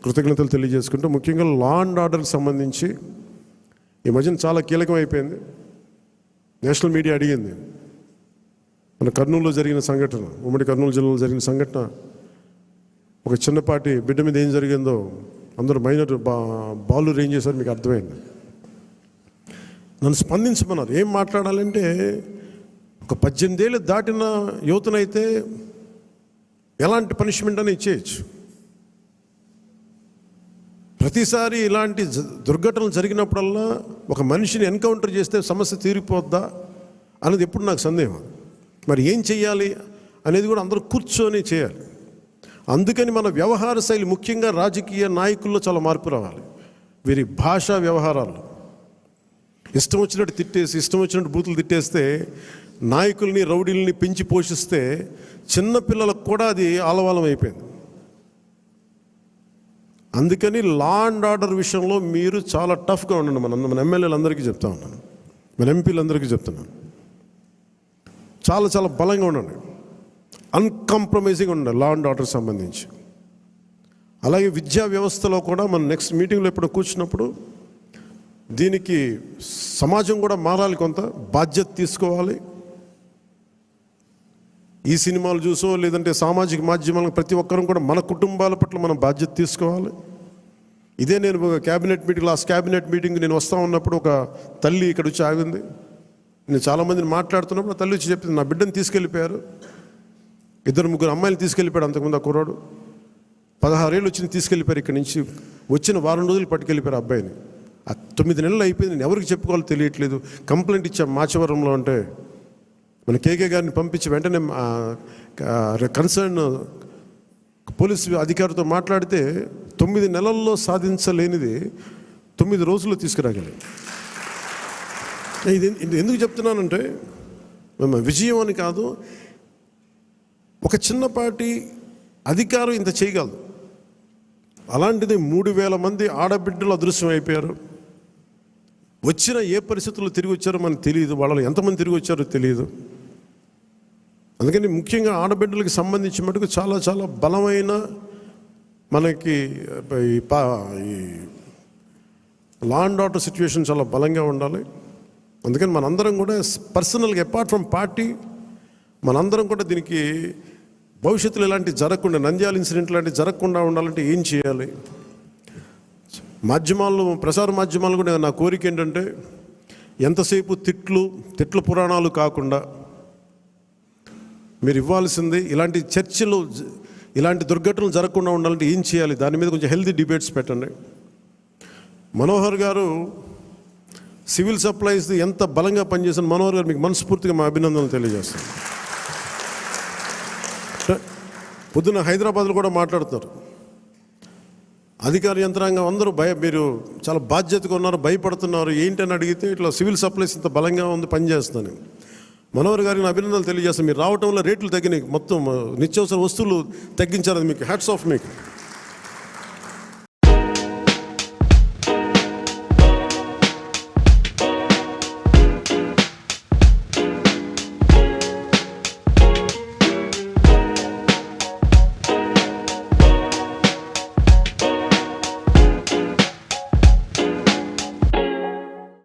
కృతజ్ఞతలు తెలియజేసుకుంటూ, ముఖ్యంగా లా అండ్ ఆర్డర్కి సంబంధించి ఈ మధ్యన చాలా కీలకం అయిపోయింది. నేషనల్ మీడియా అడిగింది, మన కర్నూలులో జరిగిన సంఘటన, ఉమ్మడి కర్నూలు జిల్లాలో జరిగిన సంఘటన, ఒక చిన్నపాటి బిడ్డ మీద ఏం జరిగిందో అందరూ మైనర్ బాలు ఏం చేశారు మీకు అర్థమైంది. నన్ను స్పందించమన్నారు. ఏం మాట్లాడాలంటే, ఒక 18 ఏళ్ళు దాటిన యువతనైతే ఎలాంటి పనిష్మెంట్ అని ఇచ్చేయచ్చు. ప్రతిసారి ఇలాంటి దుర్ఘటనలు జరిగినప్పుడల్లా ఒక మనిషిని ఎన్కౌంటర్ చేస్తే సమస్య తీరిపోద్దా అనేది ఎప్పుడు నాకు సందేహం. మరి ఏం చెయ్యాలి అనేది కూడా అందరూ కూర్చొని చేయాలి. అందుకని మన వ్యవహార శైలి, ముఖ్యంగా రాజకీయ నాయకుల్లో చాలా మార్పు రావాలి. వీరి భాషా వ్యవహారాలు ఇష్టం వచ్చినట్టు తిట్టేసి, ఇష్టం వచ్చినట్టు బూతులు తిట్టేస్తే, నాయకుల్ని రౌడీల్ని పెంచి పోషిస్తే చిన్నపిల్లలకు కూడా అది ఆలవాలం అయిపోయింది. అందుకని లా అండ్ ఆర్డర్ విషయంలో మీరు చాలా టఫ్గా ఉండండి. మన ఎమ్మెల్యేలందరికీ చెప్తా ఉన్నాను, మన ఎంపీలందరికీ చెప్తున్నాను, చాలా చాలా బలంగా ఉండండి, అన్కాంప్రమైజింగ్ ఉండండి లా అండ్ ఆర్డర్ సంబంధించి. అలాగే విద్యా వ్యవస్థలో కూడా మనం నెక్స్ట్ మీటింగ్లో ఎప్పుడు కూర్చున్నప్పుడు దీనికి సమాజం కూడా మారాలి, కొంత బాధ్యత తీసుకోవాలి. ఈ సినిమాలు చూసో లేదంటే సామాజిక మాధ్యమాలకు ప్రతి ఒక్కరూ కూడా మన కుటుంబాల పట్ల మనం బాధ్యత తీసుకోవాలి. ఇదే నేను cabinet meeting, last cabinet meeting నేను వస్తూ ఉన్నప్పుడు ఒక తల్లి ఇక్కడ వచ్చి ఆగింది. నేను చాలామందిని మాట్లాడుతున్నప్పుడు ఆ తల్లి వచ్చి చెప్పింది, నా బిడ్డను తీసుకెళ్ళిపోయారు, 2-3 అమ్మాయిలు తీసుకెళ్ళిపోయాడు అంతకుముందు ఆ కుర్రాడు, 16 ఏళ్ళు వచ్చి తీసుకెళ్ళిపోయారు. ఇక్కడి నుంచి వచ్చిన వారం రోజులు పట్టుకెళ్ళిపోయారు అబ్బాయిని. 9 నెలలు అయిపోయింది, నేను ఎవరికి చెప్పుకోవాలో తెలియట్లేదు. కంప్లైంట్ ఇచ్చాం మాచవరంలో. అంటే మన కేకే గారిని పంపించి వెంటనే కన్సర్న్ పోలీసు అధికారితో మాట్లాడితే 9 నెలల్లో సాధించలేనిది 9 రోజుల్లో తీసుకురాగలిగాం. ఇది ఎందుకు చెప్తున్నానంటే, విజయం అని కాదు, ఒక చిన్నపాటి అధికారం ఇంత చేయగలదు. అలాంటిది 3000 మంది ఆడబిడ్డలు అదృశ్యం అయిపోయారు. వచ్చిన ఏ పరిస్థితుల్లో తిరిగి వచ్చారో మనకు తెలియదు, వాళ్ళు ఎంతమంది తిరిగి వచ్చారో తెలియదు. అందుకని ముఖ్యంగా ఆడబిడ్డలకి సంబంధించి మటుకు చాలా చాలా బలమైన మనకి ఈ లా అండ్ ఆర్డర్ సిచ్యువేషన్ చాలా బలంగా ఉండాలి. అందుకని మనందరం కూడా పర్సనల్గా, అపార్ట్ ఫ్రమ్ పార్టీ, మనందరం కూడా దీనికి భవిష్యత్తులో ఇలాంటివి జరగకుండా, నంద్యాల ఇన్సిడెంట్ లాంటివి జరగకుండా ఉండాలంటే ఏం చేయాలి? మాధ్యమాల్లో, ప్రసార మాధ్యమాలు కూడా నా కోరిక ఏంటంటే, ఎంతసేపు తిట్ల పురాణాలు కాకుండా మీరు ఇవ్వాల్సింది ఇలాంటి చర్చలు, ఇలాంటి దుర్ఘటనలు జరగకుండా ఉండాలంటే ఏం చేయాలి, దాని మీద కొంచెం హెల్తీ డిబేట్స్ పెట్టండి. మనోహర్ గారు సివిల్ సప్లైస్ ఎంత బలంగా పనిచేసిన మనోహర్ గారు, మీకు మనస్ఫూర్తిగా మా అభినందనలు తెలియజేస్తాను. పొద్దున్న హైదరాబాద్లో కూడా మాట్లాడుతున్నారు, అధికార యంత్రాంగం అందరూ మీరు చాలా బాధ్యతగా ఉన్నారు, భయపడుతున్నారు ఏంటని అడిగితే, ఇట్లా సివిల్ సప్లైస్ ఇంత బలంగా ఉంది, పనిచేస్తున్నాను. మనోహర్ గారికి అభినందనలు తెలియజేస్తాను. మీరు రావటంలో రేట్లు తగ్గినాయి, మొత్తం నిత్యావసర వస్తువులు తగ్గించారు, అది మీకు హ్యాట్స్ ఆఫ్ మీకు.